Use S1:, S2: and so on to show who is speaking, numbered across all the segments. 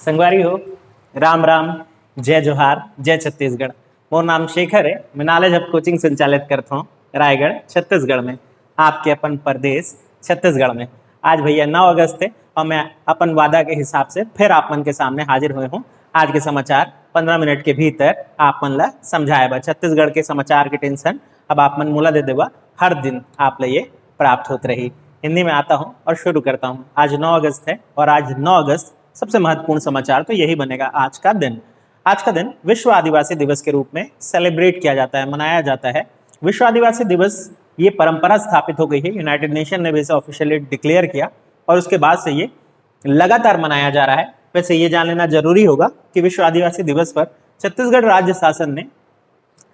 S1: संगवारी हो, राम राम, जय जोहार, जय छत्तीसगढ़। मोर नाम शेखर है। मैं नॉलेज हब कोचिंग संचालित करता हूँ रायगढ़ छत्तीसगढ़ में, आपके अपन प्रदेश छत्तीसगढ़ में। आज भैया 9 अगस्त है और मैं अपन वादा के हिसाब से फिर आप मन के सामने हाजिर हुए हूँ। आज के समाचार 15 मिनट के भीतर आप मन ला समझाए बा। छत्तीसगढ़ के समाचार की टेंशन अब आप मन मोला दे देवा, हर दिन आप ला ये प्राप्त होती रही। हिंदी में आता हूँ और शुरू करता हूँ। आज 9 अगस्त है और आज 9 अगस्त सबसे महत्वपूर्ण समाचार तो यही बनेगा आज का दिन। आज का दिन विश्व आदिवासी दिवस के रूप में सेलिब्रेट किया जाता है, मनाया जाता है। विश्व आदिवासी दिवस ये परंपरा स्थापित हो गई है, यूनाइटेड नेशन ने भी इसे ऑफिशियली डिक्लेयर किया और उसके बाद से ये लगातार मनाया जा रहा है। वैसे ये जान लेना जरूरी होगा कि विश्व आदिवासी दिवस पर छत्तीसगढ़ राज्य शासन ने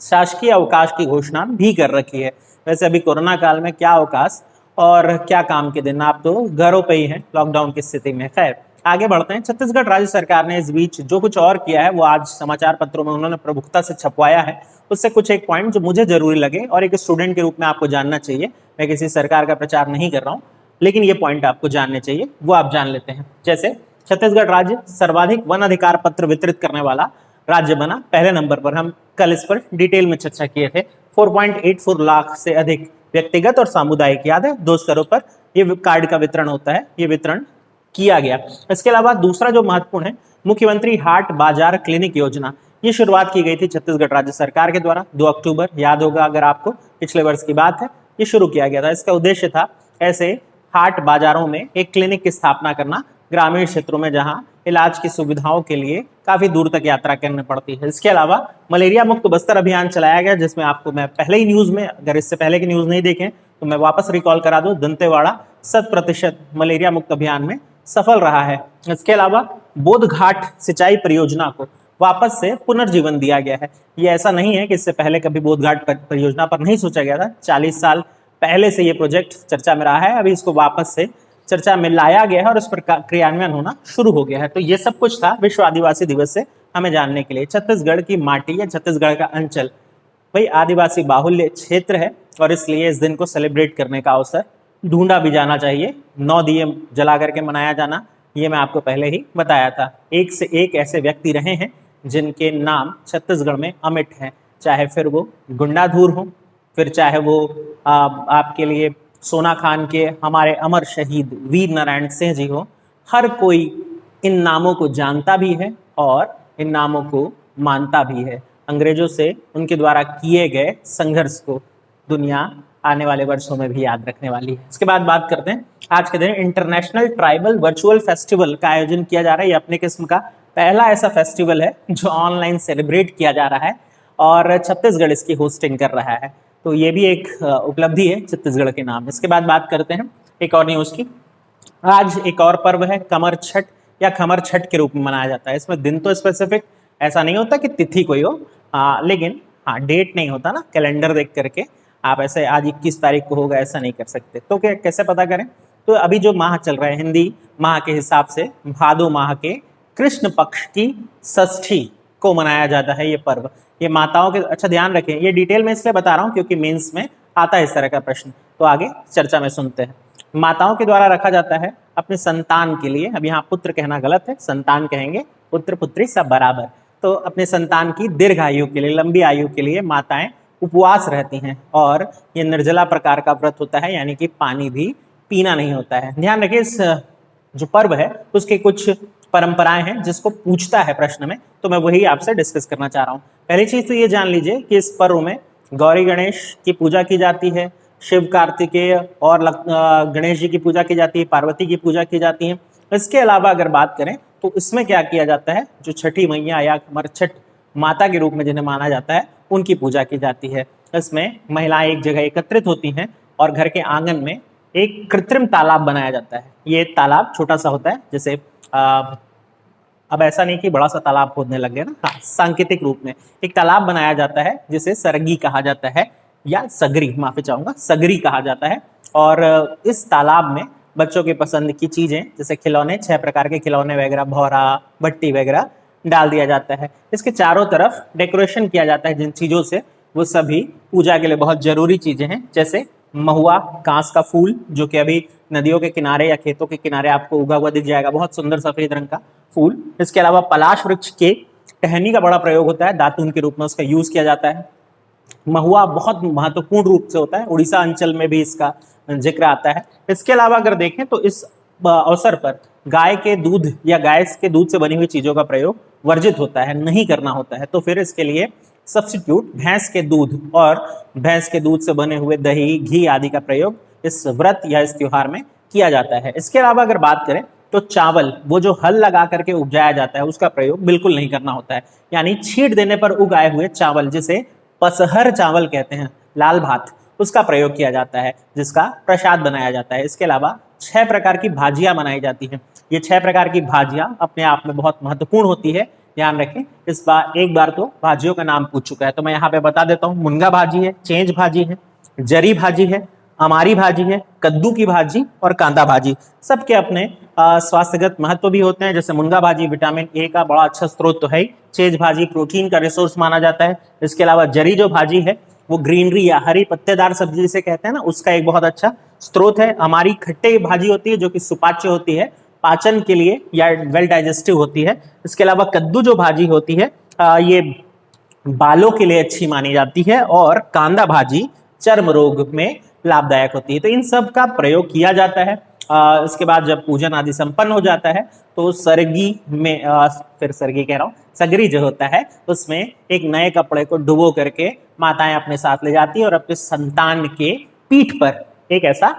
S1: शासकीय अवकाश की घोषणा भी कर रखी है। वैसे अभी कोरोना काल में क्या अवकाश और क्या काम के दिन, आप तो घरों पे ही हैं लॉकडाउन की स्थिति में। खैर आगे बढ़ते हैं। छत्तीसगढ़ राज्य सरकार ने इस बीच जो कुछ और किया है वो आज समाचार पत्रों में उन्होंने प्रमुखता से छपवाया है। उससे कुछ एक पॉइंट जो मुझे जरूरी लगे और एक स्टूडेंट के रूप में आपको जानना चाहिए। मैं किसी सरकार का प्रचार नहीं कर रहा हूँ, लेकिन ये पॉइंट आपको जानने चाहिए, वो आप जान लेते हैं। जैसे छत्तीसगढ़ राज्य सर्वाधिक वन अधिकार पत्र वितरित करने वाला राज्य बना, पहले नंबर पर। हम कल इस पर डिटेल में चर्चा किए थे। 4.84 लाख से अधिक व्यक्तिगत और सामुदायिक, याद है, 2 स्तरों पर ये कार्ड का वितरण होता है, ये वितरण किया गया। इसके अलावा दूसरा जो महत्वपूर्ण है, मुख्यमंत्री हाट बाजार क्लिनिक योजना। ये शुरुआत की गई थी छत्तीसगढ़ राज्य सरकार के द्वारा 2 अक्टूबर, याद होगा अगर आपको, पिछले वर्ष की बात है। ये शुरू किया गया था। इसका उद्देश्य था ऐसे हाट बाजारों में एक क्लिनिक की स्थापना करना, ग्रामीण क्षेत्रों में जहां इलाज की सुविधाओं के लिए काफी दूर तक यात्रा करनी पड़ती है। इसके अलावा मलेरिया मुक्त बस्तर अभियान चलाया गया, जिसमें आपको मैं पहले ही न्यूज में, अगर इससे पहले की न्यूज नहीं देखें तो मैं वापस रिकॉल करा दूं, दंतेवाड़ा 100% मलेरिया मुक्त अभियान में सफल रहा है। इसके अलावा बोध घाट सिंचाई परियोजना को वापस से पुनर्जीवन दिया गया है। ये ऐसा नहीं है कि इससे पहले कभी बोध घाट परियोजना पर नहीं सोचा गया था। 40 साल पहले से ये प्रोजेक्ट चर्चा में रहा है, अभी इसको वापस से चर्चा में लाया गया है और इस पर क्रियान्वयन होना शुरू हो गया है। तो ये सब कुछ था विश्व आदिवासी दिवस से हमें जानने के लिए। छत्तीसगढ़ की माटी या छत्तीसगढ़ का अंचल भाई आदिवासी बाहुल्य क्षेत्र है और इसलिए इस दिन को सेलिब्रेट करने का अवसर ढूंढा भी जाना चाहिए। 9 दिए जला करके मनाया जाना, ये मैं आपको पहले ही बताया था। एक से एक ऐसे व्यक्ति रहे हैं जिनके नाम छत्तीसगढ़ में अमिट हैं, चाहे फिर वो गुंडाधुर हो, फिर चाहे वो आपके लिए सोना खान के हमारे अमर शहीद वीर नारायण सिंह जी हो। हर कोई इन नामों को जानता भी है और इन नामों को मानता भी है। अंग्रेजों से उनके द्वारा किए गए संघर्ष को दुनिया आने वाले वर्षों में भी याद रखने वाली है। इसके बाद बात करते हैं, आज के दिन इंटरनेशनल ट्राइबल वर्चुअल फेस्टिवल का आयोजन किया जा रहा है। ये अपने किस्म का पहला ऐसा फेस्टिवल है जो ऑनलाइन सेलिब्रेट किया जा रहा है और छत्तीसगढ़ इसकी होस्टिंग कर रहा है। तो ये भी एक उपलब्धि है छत्तीसगढ़ के नाम। इसके बाद बात करते हैं एक और न्यूज की। आज एक और पर्व है कमर छठ या खमर छठ के रूप में मनाया जाता है। इसमें दिन तो स्पेसिफिक ऐसा नहीं होता कि तिथि कोई हो, लेकिन हाँ डेट नहीं होता ना, कैलेंडर देख करके आप ऐसे आज 21 तारीख को होगा ऐसा नहीं कर सकते। तो क्या कैसे पता करें? तो अभी जो माह चल रहा है हिंदी माह के हिसाब से भादो माह के कृष्ण पक्ष की षष्ठी को मनाया जाता है ये पर्व। ये माताओं के, अच्छा ध्यान रखें, ये डिटेल में इसलिए बता रहा हूँ क्योंकि मेंस में आता है इस तरह का प्रश्न। तो आगे चर्चा में सुनते हैं। माताओं के द्वारा रखा जाता है अपने संतान के लिए, अब यहाँ पुत्र कहना गलत है, संतान कहेंगे, पुत्र पुत्री सब बराबर। तो अपने संतान की दीर्घ आयु के लिए, लंबी आयु के लिए माताएं उपवास रहती हैं और ये निर्जला प्रकार का व्रत होता है, यानी कि पानी भी पीना नहीं होता है। ध्यान रखिए इस जो पर्व है उसके कुछ परंपराएं हैं जिसको पूछता है प्रश्न में, तो मैं वही आपसे डिस्कस करना चाह रहा हूँ। पहली चीज तो ये जान लीजिए कि इस पर्व में गौरी गणेश की पूजा की जाती है, शिव कार्तिकेय और गणेश जी की पूजा की जाती है, पार्वती की पूजा की जाती है। इसके अलावा अगर बात करें तो इसमें क्या किया जाता है, जो छठी मैया या खमर छठ माता के रूप में जिन्हें माना जाता है उनकी पूजा की जाती है। इसमें महिलाएं एक जगह एकत्रित होती हैं और घर के आंगन में एक कृत्रिम तालाब बनाया जाता है। ये तालाब छोटा सा होता है, जैसे अब ऐसा नहीं कि बड़ा सा तालाब खोदने लग गए ना, हाँ सांकेतिक रूप में एक तालाब बनाया जाता है जिसे सरगी कहा जाता है या सगरी, माफी चाहूंगा, सगरी कहा जाता है। और इस तालाब में बच्चों के पसंद की चीजें जैसे खिलौने, 6 प्रकार के खिलौने वगैरह, भौरा, भट्टी वगैरह डाल दिया जाता है। इसके चारों तरफ डेकोरेशन किया जाता है जिन चीजों से, वो सभी पूजा के लिए बहुत जरूरी चीजें हैं, जैसे महुआ, कांस का फूल जो कि अभी नदियों के किनारे या खेतों के किनारे आपको उगा हुआ दिख जाएगा, बहुत सुंदर सफेद रंग का फूल। इसके अलावा पलाश वृक्ष के टहनी का बड़ा प्रयोग होता है, दातून के रूप में उसका यूज किया जाता है। महुआ बहुत महत्वपूर्ण रूप से होता है, उड़ीसा अंचल में भी इसका जिक्र आता है। इसके अलावा अगर देखें तो इस अवसर पर गाय के दूध या गाय के दूध से बनी हुई चीजों का प्रयोग वर्जित होता है, नहीं करना होता है। तो फिर इसके लिए सब्स्टिट्यूट भैंस के दूध और भैंस के दूध से बने हुए दही, घी आदि का प्रयोग इस व्रत या इस त्योहार में किया जाता है। इसके अलावा अगर बात करें तो चावल, वो जो हल लगा करके उपजाया जाता है, उसका प्रयोग बिल्कुल नहीं करना होता है। यानी छींट देने पर उगाए हुए चावल, जिसे पसहर चावल कहते हैं, लाल भात, उसका प्रयोग किया जाता है, जिसका प्रसाद बनाया जाता है। इसके अलावा 6 प्रकार की भाजियां बनाई जाती हैं। ये 6 प्रकार की भाजियां अपने आप में बहुत महत्वपूर्ण होती है, ध्यान रखें। इस बार एक बार तो भाजियों का नाम पूछ चुका है, तो मैं यहाँ पे बता देता हूँ। मुनगा भाजी है, चेंज भाजी है, जरी भाजी है, अमारी भाजी है, कद्दू की भाजी और कांदा भाजी। सबके अपने स्वास्थ्यगत महत्व भी होते हैं। जैसे मुनगा भाजी विटामिन ए का बड़ा अच्छा स्रोत तो है ही, चेंज भाजी प्रोटीन का रिसोर्स माना जाता है। इसके अलावा जरी जो भाजी है वो ग्रीनरी या हरी पत्तेदार सब्जी जिसे कहते हैं ना, उसका एक बहुत अच्छा स्रोत है। हमारी खट्टे भाजी होती है जो कि सुपाच्य होती है, पाचन के लिए या वेल डाइजेस्टिव होती है। इसके अलावा कद्दू जो भाजी होती है ये बालों के लिए अच्छी मानी जाती है, और कांदा भाजी चर्म रोग में लाभदायक होती है। तो इन सब का प्रयोग किया जाता है। इसके बाद जब पूजन आदि संपन्न हो जाता है तो सरगी में फिर सरगी कह रहा हूँ, सगरी जो होता है उसमें एक नए कपड़े को डुबो करके माताएं अपने साथ ले जाती है और अपने संतान के पीठ पर एक ऐसा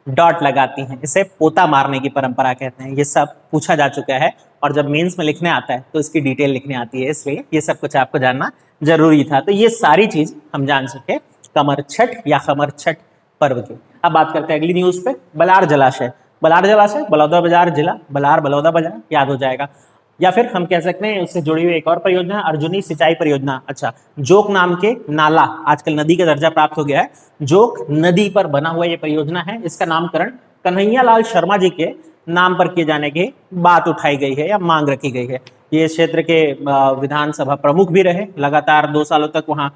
S1: डॉट लगाती हैं। इसे पोता मारने की परंपरा कहते हैं। ये सब पूछा जा चुका है, और जब मेंस में लिखने आता है तो इसकी डिटेल लिखने आती है, इसलिए ये सब कुछ आपको जानना जरूरी था। तो ये सारी चीज हम जान सके कमर छठ या खमर छठ पर्व की। अब बात करते हैं अगली न्यूज पे। बलार जलाशय, बलार जलाशय बलौदाबाजार जिला, बलार बलौदाबाजार याद हो जाएगा। या फिर हम कह सकते हैं उससे जुड़ी हुई एक और परियोजना, अर्जुनी सिंचाई परियोजना। अच्छा, जोक नाम के नाला, आजकल नदी का दर्जा प्राप्त हो गया है, जोक नदी पर बना हुआ ये परियोजना है। इसका नामकरण कन्हैया लाल शर्मा जी के नाम पर किए जाने की बात उठाई गई है या मांग रखी गई है। ये क्षेत्र के विधानसभा प्रमुख भी रहे, लगातार 2 सालों तक वहां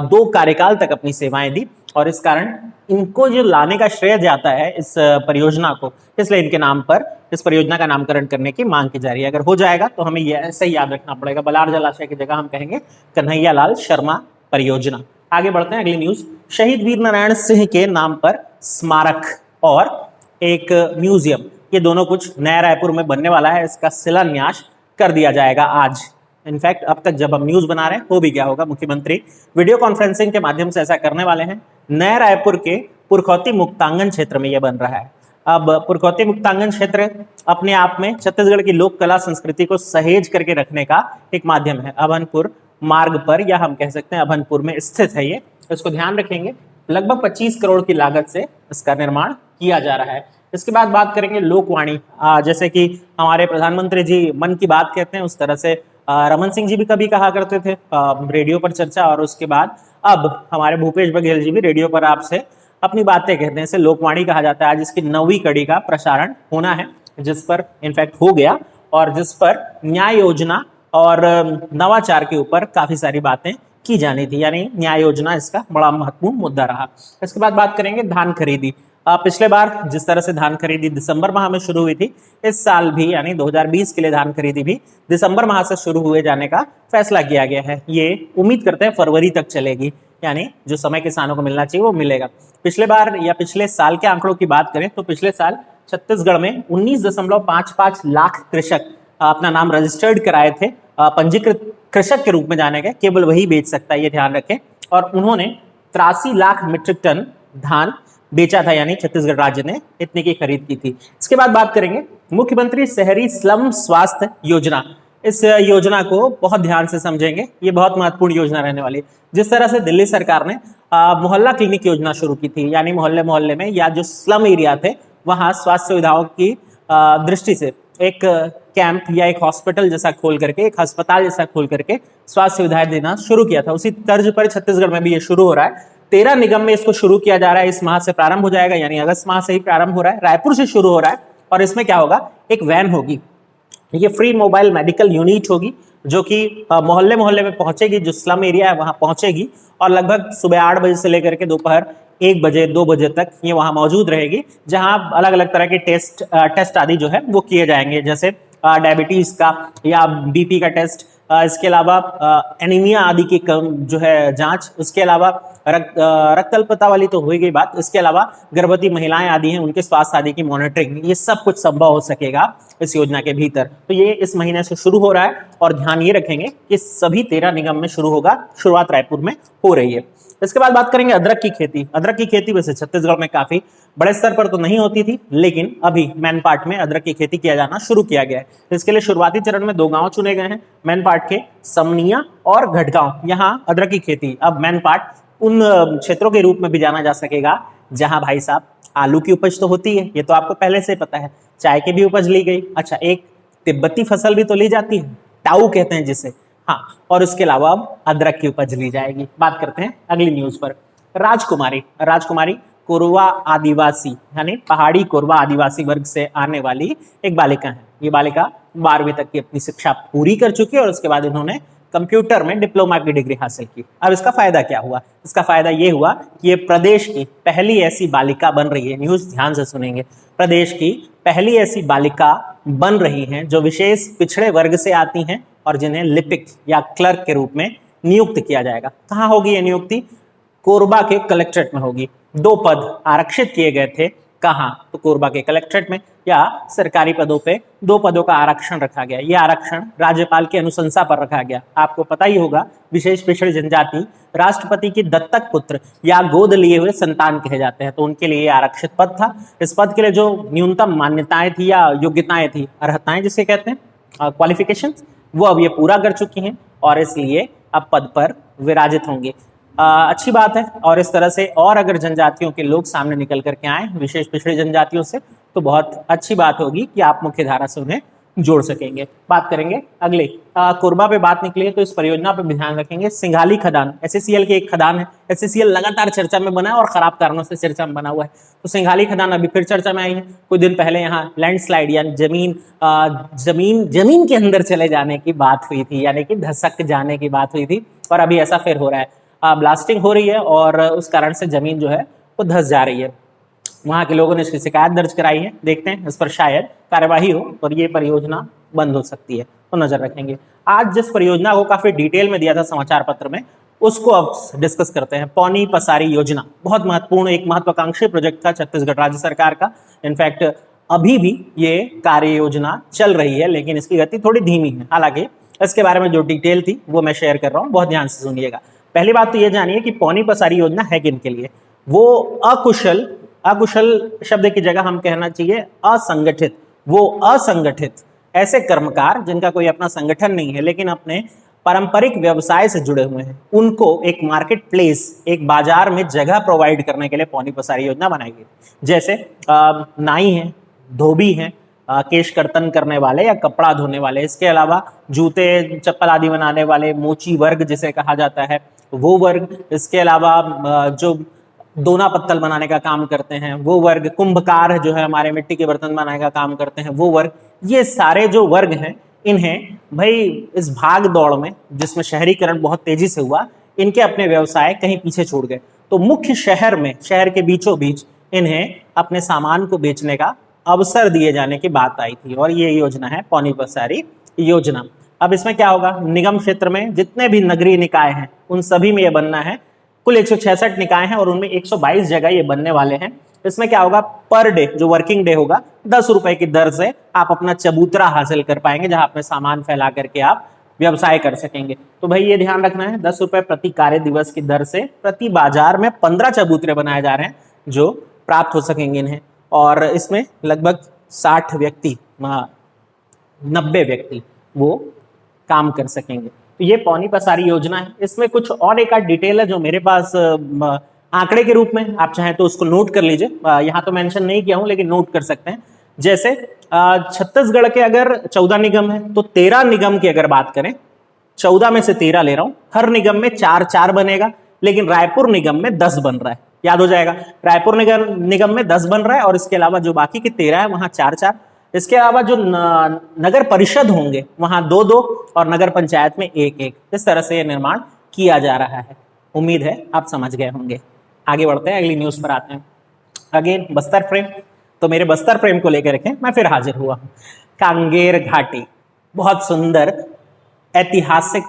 S1: 2 कार्यकाल तक अपनी सेवाएं दी, और इस कारण इनको जो लाने का श्रेय जाता है इस परियोजना को, इसलिए इनके नाम पर इस परियोजना का नामकरण करने की मांग की जा रही है। अगर हो जाएगा तो हमें यह ऐसे ही याद रखना पड़ेगा, बलार जलाशय की जगह हम कहेंगे कन्हैया लाल शर्मा परियोजना। आगे बढ़ते हैं, अगली न्यूज। शहीद वीर नारायण सिंह के नाम पर स्मारक और एक म्यूजियम, ये दोनों कुछ नया रायपुर में बनने वाला है। इसका शिलान्यास कर दिया जाएगा आज। इनफैक्ट अब तक जब हम न्यूज बना रहे हैं हो भी गया होगा, मुख्यमंत्री वीडियो कॉन्फ्रेंसिंग के माध्यम से ऐसा करने वाले हैं। नया रायपुर के पुरखौती मुक्तांगन क्षेत्र में यह बन रहा है। अब पुरखौती मुक्तांगन क्षेत्र अपने आप में छत्तीसगढ़ की लोक कला संस्कृति को सहेज करके रखने का एक माध्यम है। अभनपुर मार्ग पर, या हम कह सकते हैं अभनपुर में स्थित है ये, इसको ध्यान रखेंगे। लगभग 25 करोड़ की लागत से इसका निर्माण किया जा रहा है। इसके बाद बात करेंगे लोकवाणी। जैसे कि हमारे प्रधानमंत्री जी मन की बात कहते हैं, उस तरह से रमन सिंह जी भी कभी कहा करते थे रेडियो पर चर्चा, और उसके बाद अब हमारे भूपेश बघेल जी भी रेडियो पर आपसे अपनी बातें कहते हैं। इसे लोकवाणी कहा जाता है। आज इसकी 9वीं कड़ी का प्रसारण होना है, जिस पर इनफैक्ट हो गया, और जिस पर न्याय योजना और नवाचार के ऊपर काफी सारी बातें की जानी थी। यानी न्याय योजना इसका बड़ा महत्वपूर्ण मुद्दा रहा। इसके बाद बात करेंगे धान खरीदी। पिछले बार जिस तरह से धान खरीदी दिसंबर माह में शुरू हुई थी, इस साल भी यानी 2020 के लिए धान खरीदी भी दिसंबर माह से शुरू हुए जाने का फैसला किया गया है। ये उम्मीद करते हैं फरवरी तक चलेगी, यानी जो समय किसानों को मिलना चाहिए वो मिलेगा। पिछले बार या पिछले साल के आंकड़ों की बात करें तो पिछले साल छत्तीसगढ़ में 19.55 लाख कृषक अपना नाम रजिस्टर्ड कराए थे। पंजीकृत कृषक के रूप में जाने गए, केवल वही बेच सकता है, ये ध्यान रखें। और उन्होंने 83 लाख मीट्रिक टन धान बेचा था, यानी छत्तीसगढ़ राज्य ने इतने की खरीद की थी। इसके बाद बात करेंगे मुख्यमंत्री शहरी स्लम स्वास्थ्य योजना। इस योजना को बहुत ध्यान से समझेंगे, ये बहुत महत्वपूर्ण योजना रहने वाली है। जिस तरह से दिल्ली सरकार ने मोहल्ला क्लिनिक योजना शुरू की थी, यानी मोहल्ले मोहल्ले में या जो स्लम एरिया थे वहां स्वास्थ्य सुविधाओं की दृष्टि से एक कैंप या एक हॉस्पिटल जैसा खोल करके, एक अस्पताल जैसा खोल करके स्वास्थ्य सुविधाएं देना शुरू किया था। उसी तर्ज पर छत्तीसगढ़ में भी ये शुरू हो रहा है। 13 निगम में इसको शुरू किया जा रहा है। इस माह से प्रारंभ हो जाएगा, यानी अगस्त माह से ही प्रारंभ हो रहा है। रायपुर से शुरू हो रहा है, और इसमें क्या होगा, एक वैन होगी, ये फ्री मोबाइल मेडिकल यूनिट होगी, जो कि मोहल्ले मोहल्ले में पहुंचेगी, जो स्लम एरिया है वहां पहुंचेगी, और लगभग सुबह 8 बजे से लेकर के दोपहर 1 बजे 2 बजे तक ये वहाँ मौजूद रहेगी, जहाँ अलग अलग तरह के टेस्ट आदि जो है वो किए जाएंगे, जैसे डायबिटीज का या बीपी का टेस्ट, इसके अलावा एनीमिया आदि की कम जो है जांच, उसके अलावा रक्त अल्पता वाली तो हो गई बात, इसके अलावा गर्भवती महिलाएं आदि हैं उनके स्वास्थ्य आदि की मॉनिटरिंग, ये सब कुछ संभव हो सकेगा इस योजना के भीतर। तो ये इस महीने से शुरू हो रहा है और ध्यान ये रखेंगे कि सभी 13 निगम में शुरू होगा, शुरुआत रायपुर में हो रही है। इसके बाद बात करेंगे अदरक की खेती। अदरक की खेती वैसे छत्तीसगढ़ में काफी बड़े स्तर पर तो नहीं होती थी, लेकिन अभी मैनपाट में अदरक की खेती किया जाना शुरू किया गया है। इसके लिए शुरुआती चरण में 2 गांव चुने गए हैं, मैनपाट के समनिया और घटगांव। यहाँ अदरक की खेती, अब मैनपाट उन क्षेत्रों के रूप में भी जाना जा सकेगा जहां भाई साहब आलू की उपज तो होती है, ये तो आपको पहले से पता है, चाय की भी उपज ली गई, अच्छा एक तिब्बती फसल भी तो ली जाती है, टाऊ कहते हैं जिसे, हाँ, और उसके अलावा अब अदरक की उपज ली जाएगी। बात करते हैं अगली न्यूज पर। राजकुमारी कोरवा आदिवासी यानी पहाड़ी कोरवा आदिवासी वर्ग से आने वाली एक बालिका है। ये बालिका 12वीं तक की अपनी शिक्षा पूरी कर चुकी है और उसके बाद इन्होंने कंप्यूटर में डिप्लोमा की डिग्री हासिल की। अब इसका फायदा क्या हुआ? इसका फायदा ये हुआ कि ये प्रदेश की पहली ऐसी बालिका बन रही है, न्यूज ध्यान से सुनेंगे, प्रदेश की पहली ऐसी बालिका बन रही है जो विशेष पिछड़े वर्ग से आती हैं और जिन्हें लिपिक या क्लर्क के रूप में नियुक्त किया जाएगा। कहाँ होगी ये नियुक्ति? कोरबा के कलेक्ट्रेट में होगी। 2 पद आरक्षित किए गए थे, कहाँ? तो कोरबा के कलेक्ट्रेट में, या सरकारी पदों पे 2 पदों का आरक्षण रखा गया। यह आरक्षण राज्यपाल की अनुशंसा पर रखा गया। आपको पता ही होगा विशेष पिछड़ी जनजाति राष्ट्रपति की दत्तक पुत्र या गोद लिए हुए संतान कहे जाते हैं, तो उनके लिए आरक्षित पद था। इस पद के लिए जो न्यूनतम मान्यताएं थी या योग्यताएं थी, अर्हताएं जिसे कहते हैं, क्वालिफिकेशन, वो अब ये पूरा कर चुकी हैं और इसलिए अब पद पर विराजित होंगे। अच्छी बात है। और इस तरह से और अगर जनजातियों के लोग सामने निकल करके आए विशेष पिछड़ी जनजातियों से, तो बहुत अच्छी बात होगी कि आप मुख्य धारा से उन्हें जोड़ सकेंगे। बात करेंगे अगले कोरबा पे बात निकली है तो इस परियोजना पे भी ध्यान रखेंगे। सिंघाली खदान एससीएल की एक खदान है। एससीएल लगातार चर्चा में बना है और खराब कारणों से चर्चा में बना हुआ है, तो सिंघाली खदान अभी फिर चर्चा में आई है। कुछ दिन पहले यहाँ लैंडस्लाइड यानी जमीन के अंदर चले जाने की बात हुई थी, यानी कि धसक जाने की बात हुई थी, और अभी ऐसा फिर हो रहा है। ब्लास्टिंग हो रही है और उस कारण से जमीन जो है वो धस जा रही है। वहां के लोगों ने इसकी शिकायत दर्ज कराई है, देखते हैं इस पर शायद कार्यवाही हो और ये परियोजना बंद हो सकती है, तो नजर रखेंगे। आज जिस परियोजना को काफी डिटेल में दिया था समाचार पत्र में, उसको अब डिस्कस करते हैं। पौनी पसारी योजना बहुत महत्वपूर्ण, एक महत्वाकांक्षी प्रोजेक्ट था छत्तीसगढ़ राज्य सरकार का। इनफैक्ट अभी भी ये कार्य योजना चल रही है, लेकिन इसकी गति थोड़ी धीमी है। हालांकि इसके बारे में जो डिटेल थी वो मैं शेयर कर रहा हूँ, बहुत ध्यान से सुनिएगा। पहली बात तो ये जानिए कि पौनी पसारी योजना है किन के लिए। वो अकुशल शब्द की जगह हम कहना चाहिए असंगठित, वो असंगठित ऐसे कर्मकार जिनका कोई अपना संगठन नहीं है लेकिन अपने पारंपरिक व्यवसाय से जुड़े हुए हैं, उनको एक मार्केट प्लेस, एक बाजार में जगह प्रोवाइड करने के लिए पौनी पसारी योजना बनाई गई। जैसे नाई हैं, धोबी हैं, केश कर्तन करने वाले या कपड़ा धोने वाले, इसके अलावा जूते चप्पल आदि बनाने वाले, मोची वर्ग जिसे कहा जाता है वो वर्ग, इसके अलावा जो दोना पत्तल बनाने का काम करते हैं वो वर्ग, कुंभकार जो है हमारे मिट्टी के बर्तन बनाने का काम करते हैं वो वर्ग, ये सारे जो वर्ग हैं इन्हें भाई इस भाग दौड़ में जिसमें शहरीकरण बहुत तेजी से हुआ, इनके अपने व्यवसाय कहीं पीछे छूट गए। तो मुख्य शहर में, शहर के बीचों बीच इन्हें अपने सामान को बेचने का अवसर दिए जाने की बात आई थी और ये योजना है पौनी पसारी योजना। अब इसमें क्या होगा, निगम क्षेत्र में जितने भी नगरीय निकाय हैं उन सभी में ये बनना है। कुल 166 निकाय हैं और उनमें 122 जगह ये बनने वाले हैं। इसमें क्या होगा, पर डे जो वर्किंग डे होगा 10 रुपए की दर से आप अपना चबूतरा हासिल कर पाएंगे, जहां अपने सामान फैला करके आप व्यवसाय कर सकेंगे। तो भाई ये ध्यान रखना है, 10 रुपए प्रति कार्य दिवस की दर से प्रति बाजार में 15 चबूतरे बनाए जा रहे हैं जो प्राप्त हो सकेंगे इन्हें। और इसमें लगभग 60 व्यक्ति 90 व्यक्ति वो काम कर सकेंगे। तो ये पौनी पसारी योजना है। इसमें कुछ और एक आध डिटेल है जो मेरे पास आंकड़े के रूप में, आप चाहें तो उसको नोट कर लीजिए। यहाँ तो मेंशन नहीं किया हूं लेकिन नोट कर सकते हैं। जैसे छत्तीसगढ़ के अगर 14 निगम है तो 13 निगम की अगर बात करें, 14 में से 13 ले रहा हूं, हर निगम में 4-4 बनेगा, लेकिन रायपुर निगम में 10 बन रहा है। याद हो जाएगा, रायपुर निगम में 10 बन रहा है और इसके अलावा जो बाकी के 13 है वहां 4-4। इसके अलावा जो नगर परिषद होंगे वहां 2-2 और नगर पंचायत में 1-1। इस तरह से यह निर्माण किया जा रहा है। उम्मीद है आप समझ गए होंगे। आगे बढ़ते हैं, अगली न्यूज पर आते हैं। अगेन बस्तर प्रेम, तो मेरे बस्तर प्रेम को लेकर के मैं फिर हाजिर हुआ हूँ। कांगेर घाटी, बहुत सुंदर ऐतिहासिक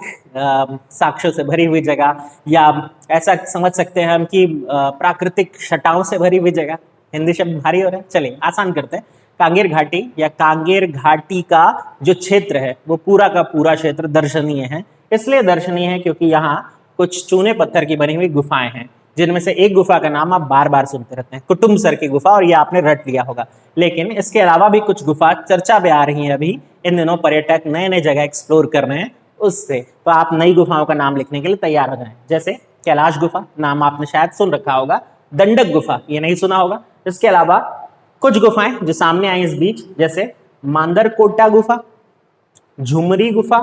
S1: साक्ष्यों से भरी हुई जगह, या ऐसा समझ सकते हैं हम कि प्राकृतिक छटाओं से भरी हुई जगह। हिंदी शब्द भारी हो रहा है, चलिए आसान करते हैं। कांगेर घाटी या कांगेर घाटी का जो क्षेत्र है वो पूरा का पूरा क्षेत्र दर्शनीय है। इसलिए दर्शनीय है क्योंकि यहाँ कुछ चूने पत्थर की बनी हुई गुफाएं हैं, जिनमें से एक गुफा का नाम आप बार बार सुनते रहते हैं, कुटुम्ब सर की गुफा, और ये आपने रट लिया होगा। लेकिन इसके अलावा भी कुछ गुफा चर्चा में आ रही हैं अभी इन दिनों, पर्यटक नए नए जगह एक्सप्लोर कर रहे हैं उससे, तो आप नई गुफाओं का नाम लिखने के लिए तैयार हो जाएं। जैसे कैलाश गुफा, नाम आपने शायद सुन रखा होगा। दंडक गुफा, ये नहीं सुना होगा। इसके अलावा कुछ गुफाएं जो सामने आई इस बीच, जैसे मांदरकोटा गुफा, झुमरी गुफा,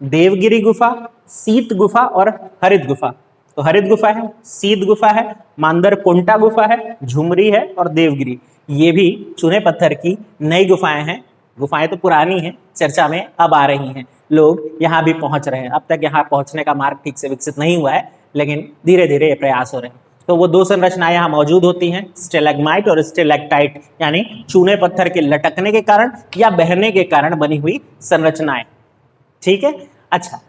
S1: देवगिरी गुफा, सीत गुफा और हरित गुफा। तो हरित गुफा है, सीत गुफा है, मांदरकोटा गुफा है, झुमरी है और देवगिरी। ये भी चूने पत्थर की नई गुफाएं हैं। गुफाएं तो पुरानी हैं, चर्चा में अब आ रही हैं, लोग यहाँ भी पहुंच रहे हैं। अब तक यहाँ पहुंचने का मार्ग ठीक से विकसित नहीं हुआ है, लेकिन धीरे धीरे ये प्रयास हो रहे हैं। तो वो दो संरचनाएं यहाँ मौजूद होती हैं, स्टेलेग्माइट और स्टेलेक्टाइट, यानी चूने पत्थर के लटकने के कारण या बहने के कारण बनी हुई संरचनाएं। ठीक है। अच्छा,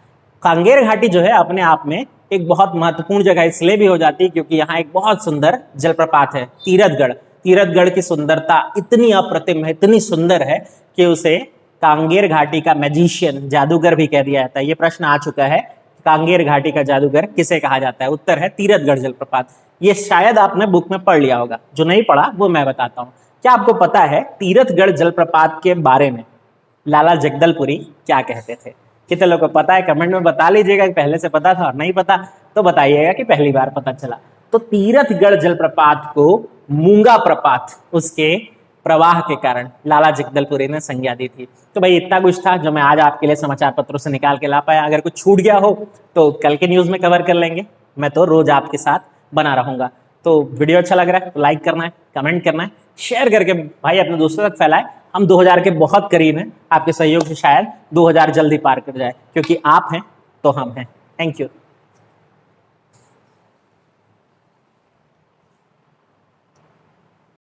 S1: कांगेर घाटी जो है अपने आप में एक बहुत महत्वपूर्ण जगह इसलिए भी हो जाती है क्योंकि यहाँ एक बहुत सुंदर जलप्रपात है, तीरथगढ़। तीरथगढ़ की सुंदरता इतनी अप्रतिम है, इतनी सुंदर है कि उसे कांगेर घाटी का मैजिशियन, जादूगर भी कह दिया जाता है। ये प्रश्न आ चुका है, कांगेर घाटी का जादूगर किसे कहा जाता है? उत्तर है तीरथगढ़ जलप्रपात। ये शायद आपने बुक में पढ़ लिया होगा, जो नहीं पढ़ा वो मैं बताता हूँ। क्या आपको पता है तीरथगढ़ जलप्रपात के बारे में लाला जगदलपुरी क्या कहते थे? कितने लोगों को पता है? कमेंट में बता लीजिएगा कि पहले से पता था, और नहीं पता तो बताइएगा कि पहली बार पता चला। तो तीरथगढ़ जलप्रपात को मूंगा प्रपात, उसके प्रवाह के कारण लाला जगदलपुरी ने संज्ञा दी थी। तो भाई इतना कुछ था जो मैं आज आपके लिए समाचार पत्रों से निकाल के ला पाया। अगर कुछ छूट गया हो तो कल के न्यूज में कवर कर लेंगे, मैं तो रोज आपके साथ बना रहूंगा। तो वीडियो अच्छा लग रहा है तो लाइक करना है, कमेंट करना है, शेयर करके भाई अपने दोस्तों तक फैलाए। हम 2000 के बहुत करीब हैं, आपके सहयोग से शायद 2000 जल्दी पार कर जाए, क्योंकि आप हैं तो हम हैं। Thank you.